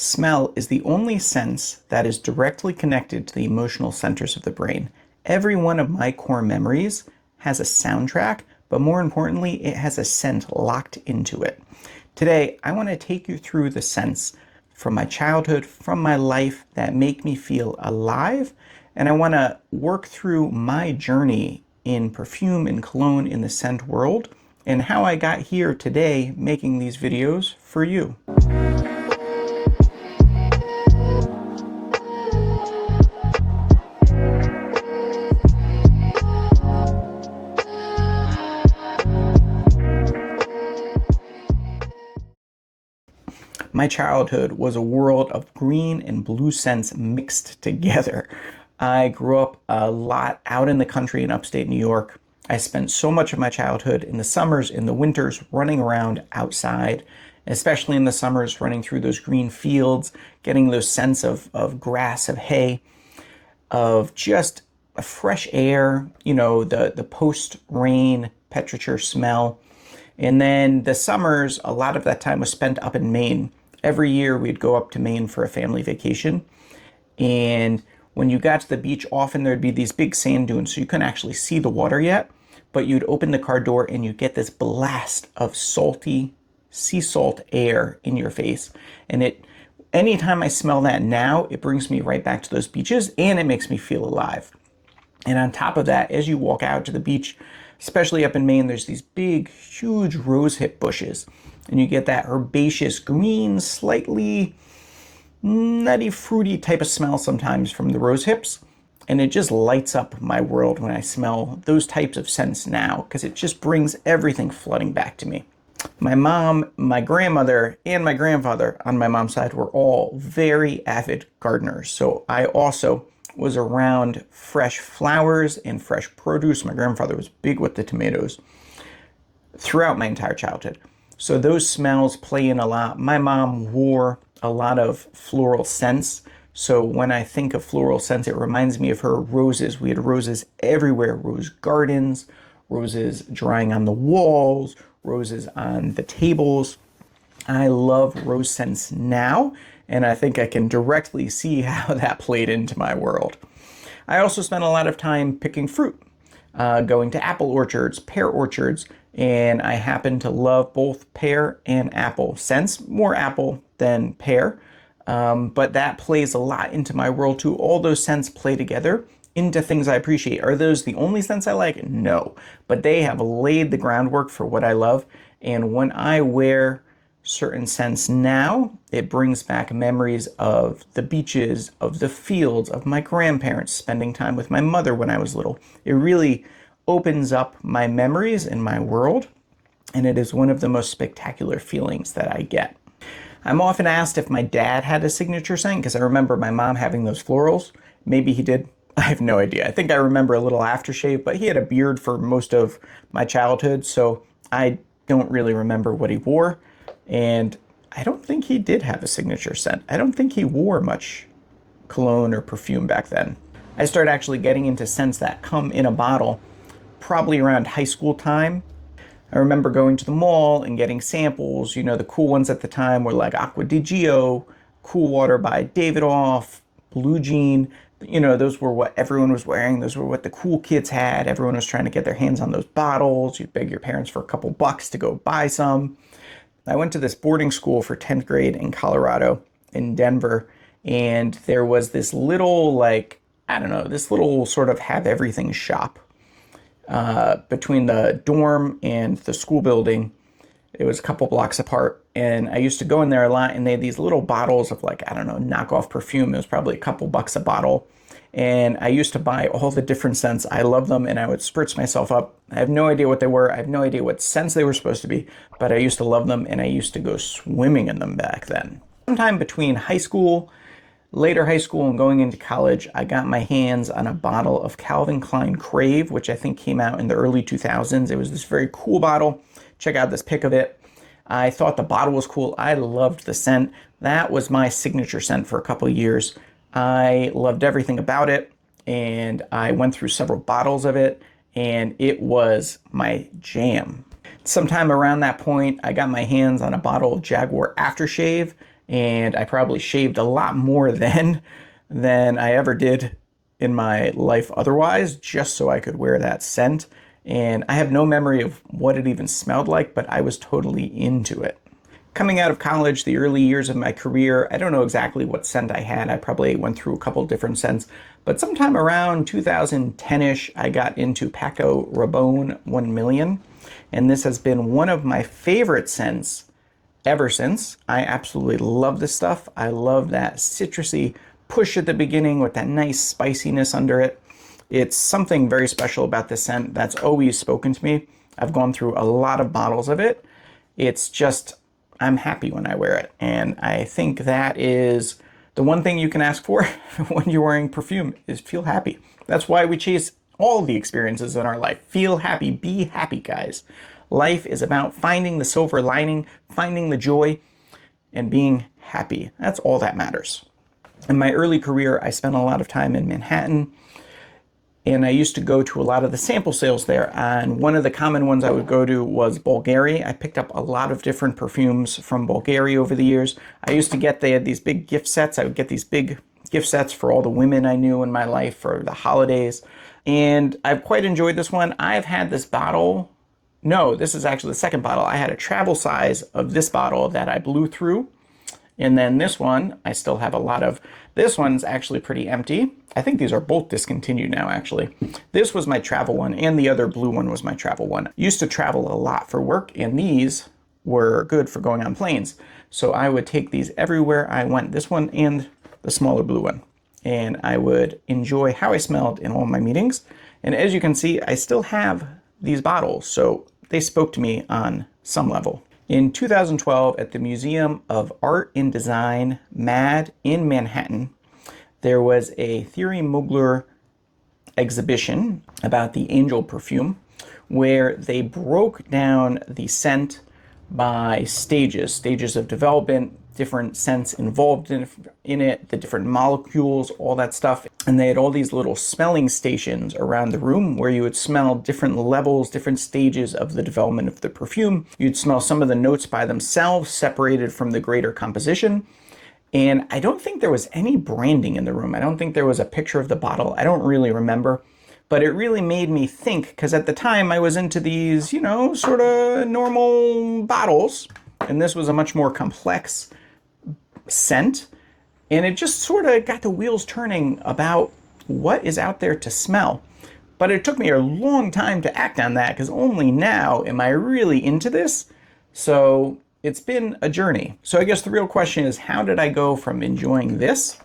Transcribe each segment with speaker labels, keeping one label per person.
Speaker 1: Smell is the only sense that is directly connected to the emotional centers of the brain. Every one of my core memories has a soundtrack, but more importantly, it has a scent locked into it. Today, I want to take you through the scents from my childhood, from my life that make me feel alive, and I want to work through my journey in perfume and cologne in the scent world and how I got here today making these videos for you. My childhood was a world of green and blue scents mixed together. I grew up a lot out in the country in upstate New York. I spent so much of my childhood in the summers, in the winters, running around outside, especially in the summers, running through those green fields, getting those scents of grass, of hay, of just a fresh air, the post-rain petrichor smell. And then the summers, a lot of that time was spent up in Maine. Every year we'd go up to Maine for a family vacation. And when you got to the beach, often there'd be these big sand dunes, so you couldn't actually see the water yet, but you'd open the car door and you'd get this blast of salty sea salt air in your face. And anytime I smell that now, it brings me right back to those beaches and it makes me feel alive. And on top of that, as you walk out to the beach, especially up in Maine, there's these big, huge rosehip bushes. And you get that herbaceous green, slightly nutty, fruity type of smell sometimes from the rose hips. And it just lights up my world when I smell those types of scents now, because it just brings everything flooding back to me. My mom, my grandmother, and my grandfather on my mom's side were all very avid gardeners. So I also was around fresh flowers and fresh produce. My grandfather was big with the tomatoes throughout my entire childhood. So those smells play in a lot. My mom wore a lot of floral scents. So when I think of floral scents, it reminds me of her roses. We had roses everywhere, rose gardens, roses drying on the walls, roses on the tables. I love rose scents now, and I think I can directly see how that played into my world. I also spent a lot of time picking fruit, going to apple orchards, pear orchards, and I happen to love both pear and apple scents, more apple than pear, but that plays a lot into my world too. All those scents play together into things I appreciate. Are those the only scents I like? No, but they have laid the groundwork for what I love, and when I wear certain scents now, it brings back memories of the beaches, of the fields, of my grandparents, spending time with my mother when I was little. It really opens up my memories in my world, and it is one of the most spectacular feelings that I get. I'm often asked if my dad had a signature scent, because I remember my mom having those florals. Maybe he did. I have no idea. I think I remember a little aftershave, but he had a beard for most of my childhood, so I don't really remember what he wore. And I don't think he did have a signature scent. I don't think he wore much cologne or perfume back then. I started actually getting into scents that come in a bottle probably around high school time. I remember going to the mall and getting samples. The cool ones at the time were like Acqua di Gio, Cool Water by Davidoff, Blue Jean. Those were what everyone was wearing. Those were what the cool kids had. Everyone was trying to get their hands on those bottles. You'd beg your parents for a couple bucks to go buy some. I went to this boarding school for 10th grade in Colorado, in Denver, and there was this little, this little sort of have everything shop between the dorm and the school building. It was a couple blocks apart, and I used to go in there a lot, and they had these little bottles of knockoff perfume. It was probably a couple bucks a bottle, and I used to buy all the different scents. I love them, and I would spritz myself up. I have no idea what they were. I have no idea what scents they were supposed to be, but I used to love them, and I used to go swimming in them back then. Sometime between later high school and going into college, I got my hands on a bottle of Calvin Klein Crave, which I think came out in the early 2000s. It was this very cool bottle. Check out this pic of it. I thought the bottle was cool. I loved the scent. That was my signature scent for a couple of years. I loved everything about it, and I went through several bottles of it, and it was my jam. Sometime around that point, I got my hands on a bottle of Jaguar aftershave, and I probably shaved a lot more then than I ever did in my life otherwise, just so I could wear that scent. And I have no memory of what it even smelled like, but I was totally into it. Coming out of college, the early years of my career, I don't know exactly what scent I had. I probably went through a couple different scents, but sometime around 2010-ish, I got into Paco Rabanne 1 million, and this has been one of my favorite scents ever since. I absolutely love this stuff. I love that citrusy push at the beginning with that nice spiciness under it. It's something very special about this scent that's always spoken to me. I've gone through a lot of bottles of it. It's just, I'm happy when I wear it. And I think that is the one thing you can ask for when you're wearing perfume is feel happy. That's why we chase all the experiences in our life. Feel happy, be happy, guys. Life is about finding the silver lining, finding the joy, and being happy. That's all that matters. In my early career, I spent a lot of time in Manhattan, and I used to go to a lot of the sample sales there. And one of the common ones I would go to was Bulgari. I picked up a lot of different perfumes from Bulgari over the years. I used to get, they had these big gift sets. I would get these big gift sets for all the women I knew in my life for the holidays. And I've quite enjoyed this one. I've had this bottle. No, this is actually the second bottle. I had a travel size of this bottle that I blew through. And then this one, I still have a lot of. This one's actually pretty empty. I think these are both discontinued now, actually. This was my travel one, and the other blue one was my travel one. I used to travel a lot for work, and these were good for going on planes. So I would take these everywhere I went, this one and the smaller blue one. And I would enjoy how I smelled in all my meetings. And as you can see, I still have these bottles, so they spoke to me on some level. In 2012, at the Museum of Art and Design, MAD, in Manhattan, there was a Thierry Mugler exhibition about the Angel perfume, where they broke down the scent by stages of development, different scents involved in it, the different molecules, all that stuff. And they had all these little smelling stations around the room where you would smell different levels, different stages of the development of the perfume. You'd smell some of the notes by themselves, separated from the greater composition. And I don't think there was any branding in the room. I don't think there was a picture of the bottle. I don't really remember. But it really made me think, because at the time I was into these, you know, sort of normal bottles. And this was a much more complex scent. And it just sort of got the wheels turning about what is out there to smell. But it took me a long time to act on that, because only now am I really into this. So it's been a journey. So I guess the real question is, how did I go from enjoying this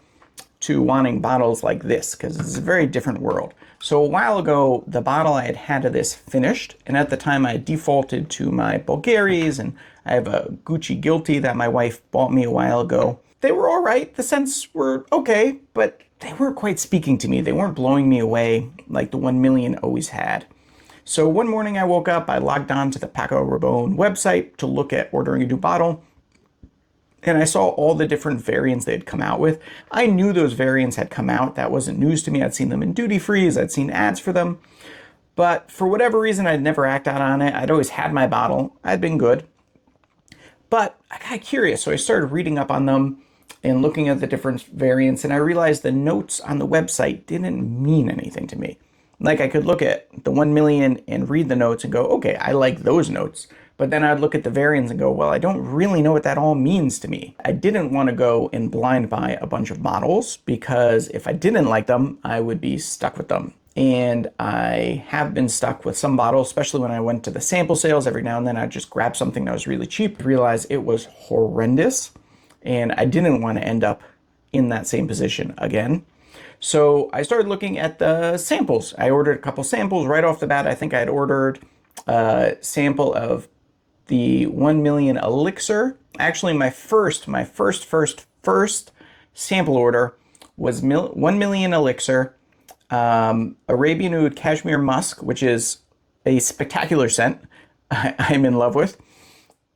Speaker 1: to wanting bottles like this? Because it's a very different world. So a while ago, the bottle I had of this finished, and at the time I defaulted to my Bulgaris, and I have a Gucci Guilty that my wife bought me a while ago. They were all right. The scents were okay, but they weren't quite speaking to me. They weren't blowing me away like the 1 million always had. So one morning I woke up, I logged on to the Paco Rabanne website to look at ordering a new bottle, and I saw all the different variants they had come out with. I knew those variants had come out. That wasn't news to me. I'd seen them in duty frees. I'd seen ads for them. But for whatever reason, I'd never acted on it. I'd always had my bottle. I'd been good. But I got curious, so I started reading up on them and looking at the different variants, and I realized the notes on the website didn't mean anything to me. Like, I could look at the 1 million and read the notes and go, okay, I like those notes. But then I'd look at the variants and go, well, I don't really know what that all means to me. I didn't want to go and blind buy a bunch of bottles, because if I didn't like them, I would be stuck with them. And I have been stuck with some bottles, especially when I went to the sample sales. Every now and then I'd just grab something that was really cheap, realize it was horrendous, and I didn't want to end up in that same position again. So I started looking at the samples. I ordered a couple samples right off the bat. I think I had ordered a sample of the 1 million elixir. Actually, my first sample order was 1 million elixir, Arabian Oud Cashmere Musk, which is a spectacular scent I'm in love with,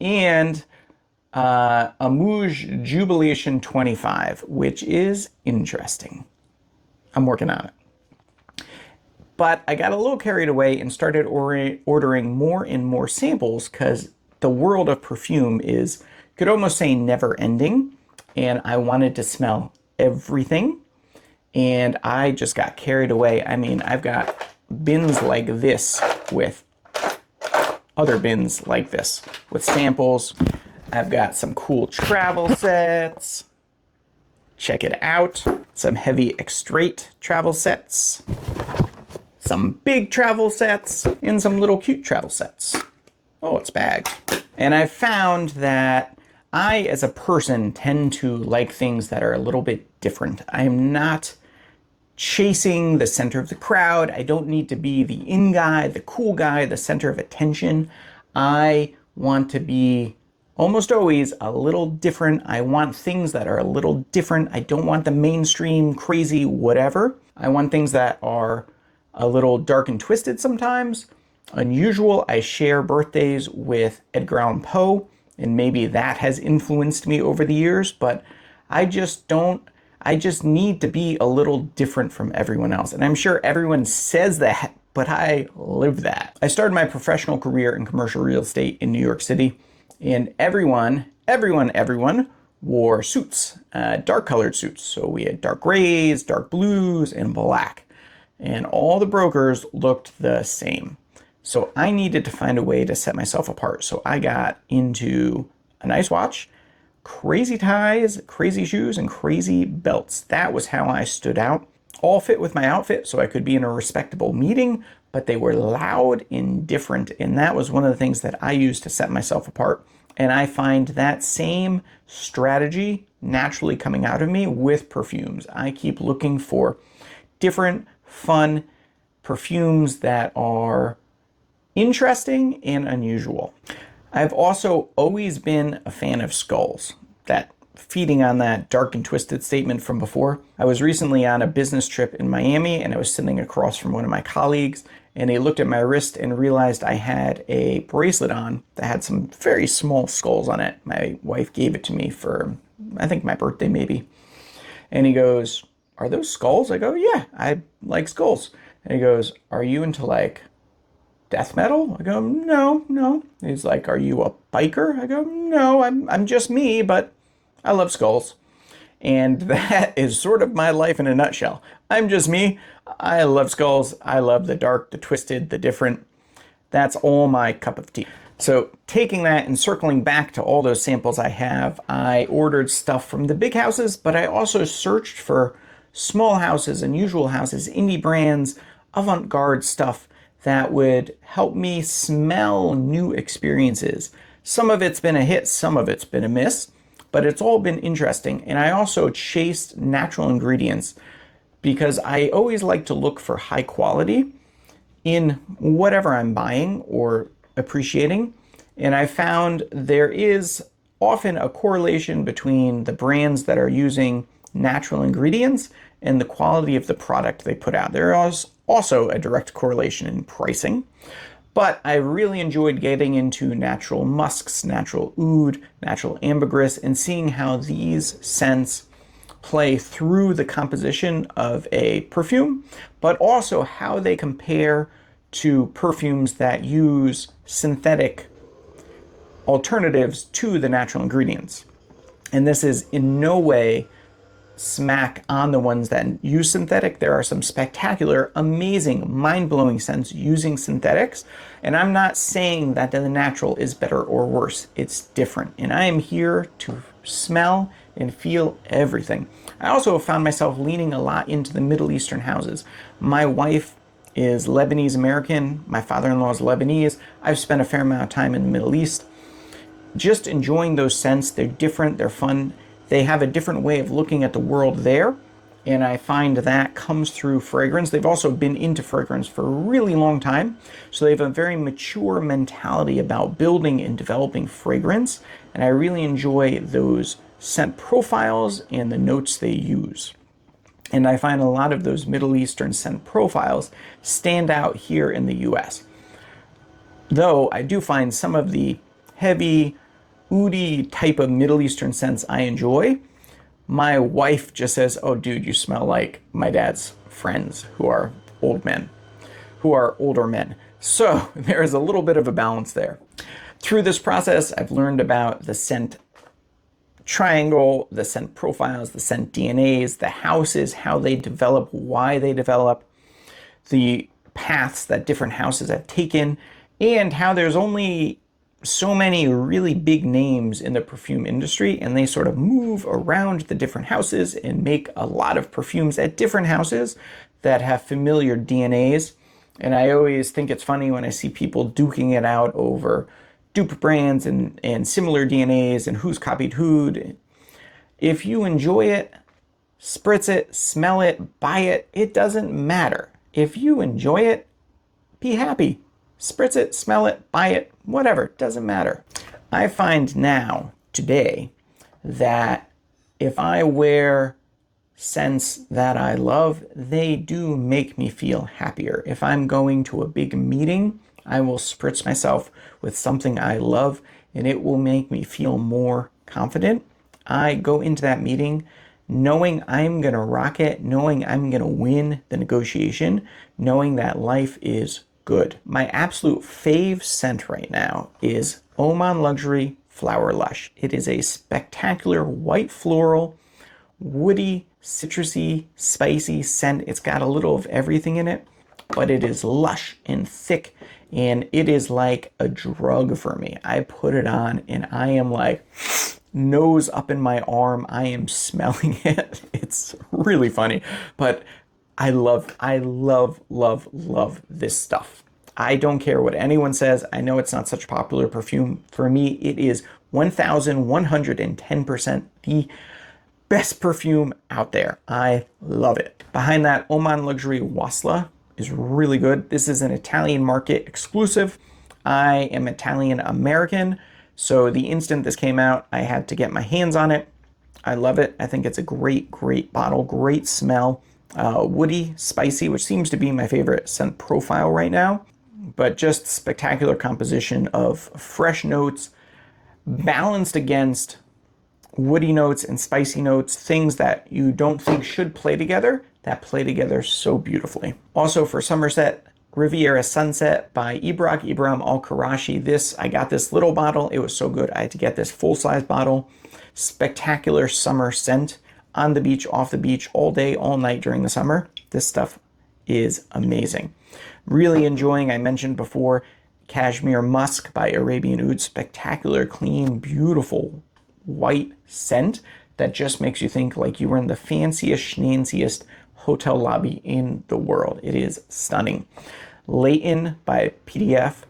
Speaker 1: and a Mouge Jubilation 25, which is interesting. I'm working on it. But I got a little carried away and started ordering more and more samples, because the world of perfume is, you could almost say, never ending. and I wanted to smell everything, and I just got carried away. I mean, I've got bins like this with other bins like this with samples. I've got some cool travel sets. Check it out. Some heavy extrait travel sets, some big travel sets, and some little cute travel sets. Oh, it's bagged. And I found that I, as a person, tend to like things that are a little bit different. I'm not chasing the center of the crowd. I don't need to be the in guy, the cool guy, the center of attention. I want to be almost always a little different. I want things that are a little different. I don't want the mainstream, crazy, whatever. I want things that are a little dark and twisted sometimes. Unusual. I share birthdays with Edgar Allan Poe, and maybe that has influenced me over the years, but I just need to be a little different from everyone else. And I'm sure everyone says that, but I live that. I started my professional career in commercial real estate in New York City, and everyone wore suits, dark colored suits. So we had dark grays, dark blues, and black. And all the brokers looked the same. So I needed to find a way to set myself apart. So I got into a nice watch, crazy ties, crazy shoes, and crazy belts. That was how I stood out. All fit with my outfit, so I could be in a respectable meeting, but they were loud and different. And that was one of the things that I used to set myself apart. And I find that same strategy naturally coming out of me with perfumes. I keep looking for different, fun perfumes that are interesting and unusual. I've also always been a fan of skulls, that feeding on that dark and twisted statement from before. I was recently on a business trip in Miami, and I was sitting across from one of my colleagues, and he looked at my wrist and realized I had a bracelet on that had some very small skulls on it. My wife gave it to me for, I think, my birthday maybe. And he goes, "Are those skulls?" I go, "Yeah, I like skulls." And he goes, "Are you into like death metal?" I go, no. He's like, "Are you a biker?" I go, "No, I'm just me, but I love skulls." And that is sort of my life in a nutshell. I'm just me. I love skulls. I love the dark, the twisted, the different. That's all my cup of tea. So taking that and circling back to all those samples I have, I ordered stuff from the big houses, but I also searched for small houses, unusual houses, indie brands, avant-garde stuff that would help me smell new experiences. Some of it's been a hit, some of it's been a miss, but it's all been interesting. And I also chased natural ingredients because I always like to look for high quality in whatever I'm buying or appreciating. And I found there is often a correlation between the brands that are using natural ingredients and the quality of the product they put out. There is also a direct correlation in pricing. But I really enjoyed getting into natural musks, natural oud, natural ambergris, and seeing how these scents play through the composition of a perfume, but also how they compare to perfumes that use synthetic alternatives to the natural ingredients. And this is in no way smack on the ones that use synthetic. There are some spectacular, amazing, mind-blowing scents using synthetics. And I'm not saying that the natural is better or worse. It's different. And I am here to smell and feel everything. I also found myself leaning a lot into the Middle Eastern houses. My wife is Lebanese American. My father-in-law is Lebanese. I've spent a fair amount of time in the Middle East. Just enjoying those scents. They're different. They're fun. They have a different way of looking at the world there, and I find that comes through fragrance. They've also been into fragrance for a really long time, so they have a very mature mentality about building and developing fragrance, and I really enjoy those scent profiles and the notes they use. And I find a lot of those Middle Eastern scent profiles stand out here in the US. Though I do find some of the heavy, oudi type of Middle Eastern scents I enjoy. My wife just says, "Oh dude, you smell like my dad's friends who are older men." So there is a little bit of a balance there. Through this process, I've learned about the scent triangle, the scent profiles, the scent DNAs, the houses, how they develop, why they develop, the paths that different houses have taken, and how there's only so many really big names in the perfume industry, and they sort of move around the different houses and make a lot of perfumes at different houses that have familiar DNAs. And I always think it's funny when I see people duking it out over dupe brands and similar DNAs and who's copied who. If you enjoy it, spritz it, smell it, buy it, it doesn't matter. If you enjoy it, be happy. Spritz it, smell it, buy it, whatever, doesn't matter. I find now, today, that if I wear scents that I love, they do make me feel happier. If I'm going to a big meeting, I will spritz myself with something I love, and it will make me feel more confident. I go into that meeting knowing I'm gonna rock it, knowing I'm gonna win the negotiation, knowing that life is good. My absolute fave scent right now is Oman Luxury Flower Lush. It is a spectacular white floral, woody, citrusy, spicy scent. It's got a little of everything in it, but it is lush and thick, and it is like a drug for me. I put it on and I am like nose up in my arm. I am smelling it. It's really funny, but I love this stuff. I don't care what anyone says. I know it's not such a popular perfume. For me, it is 1110% the best perfume out there. I love it. Behind that, Oman Luxury Wasla is really good. This is an Italian market exclusive. I am Italian American, so the instant this came out, I had to get my hands on it. I love it. I think it's a great bottle, great smell. Woody, spicy, which seems to be my favorite scent profile right now, but just spectacular composition of fresh notes balanced against woody notes and spicy notes, things that you don't think should play together, that play together so beautifully. Also for Somerset, Riviera Sunset by Ibrahim Al-Karashi. I got this little bottle. It was so good. I had to get this full-size bottle. Spectacular summer scent. On the beach, off the beach, all day, all night during the summer. This stuff is amazing. Really enjoying, I mentioned before, Cashmere Musk by Arabian Oud. Spectacular, clean, beautiful white scent that just makes you think like you were in the fanciest, schnanciest hotel lobby in the world. It is stunning. Leighton by PDF.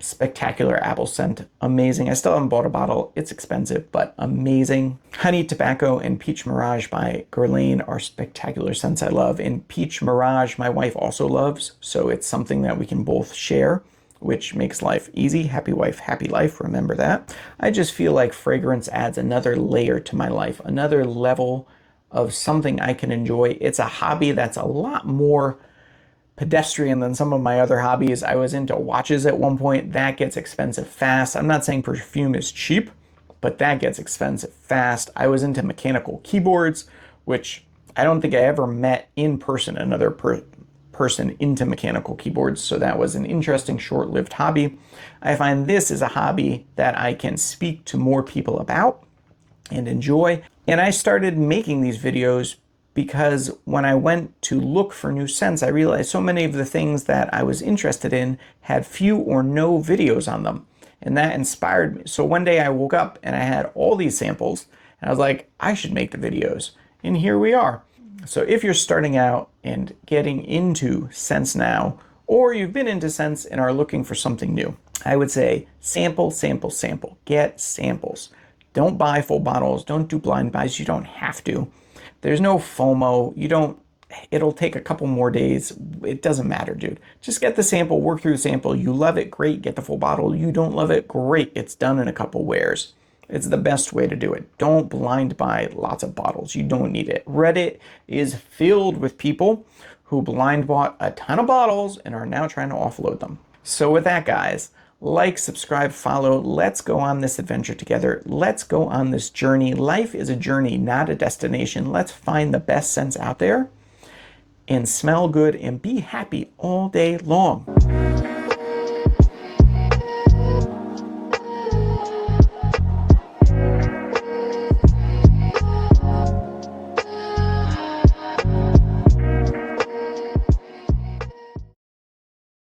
Speaker 1: Spectacular apple scent, amazing. I still haven't bought a bottle. It's expensive, but amazing. Honey Tobacco and Peach Mirage by Guerlain are spectacular scents I love. And Peach Mirage, my wife also loves, so it's something that we can both share, which makes life easy. Happy wife, happy life, remember that. I just feel like fragrance adds another layer to my life, another level of something I can enjoy. It's a hobby that's a lot more pedestrian than some of my other hobbies. I was into watches at one point. That gets expensive fast. I'm not saying perfume is cheap, but that gets expensive fast. I was into mechanical keyboards, which I don't think I ever met in person another person into mechanical keyboards, so that was an interesting short-lived hobby. I find this is a hobby that I can speak to more people about and enjoy. And I started making these videos because when I went to look for new scents, I realized so many of the things that I was interested in had few or no videos on them. And that inspired me. So one day I woke up and I had all these samples and I was like, I should make the videos. And here we are. So if you're starting out and getting into scents now, or you've been into scents and are looking for something new, I would say sample, sample, sample. Get samples. Don't buy full bottles. Don't do blind buys. You don't have to. There's no FOMO. It'll take a couple more days. It doesn't matter, dude. Just get the sample, work through the sample. You love it, great, get the full bottle. You don't love it, great. It's done in a couple wears. It's the best way to do it. Don't blind buy lots of bottles. You don't need it. Reddit is filled with people who blind bought a ton of bottles and are now trying to offload them. So with that, guys, like, subscribe, follow. Let's go on this adventure together. Let's go on this journey. Life is a journey, not a destination. Let's find the best scents out there and smell good and be happy all day long.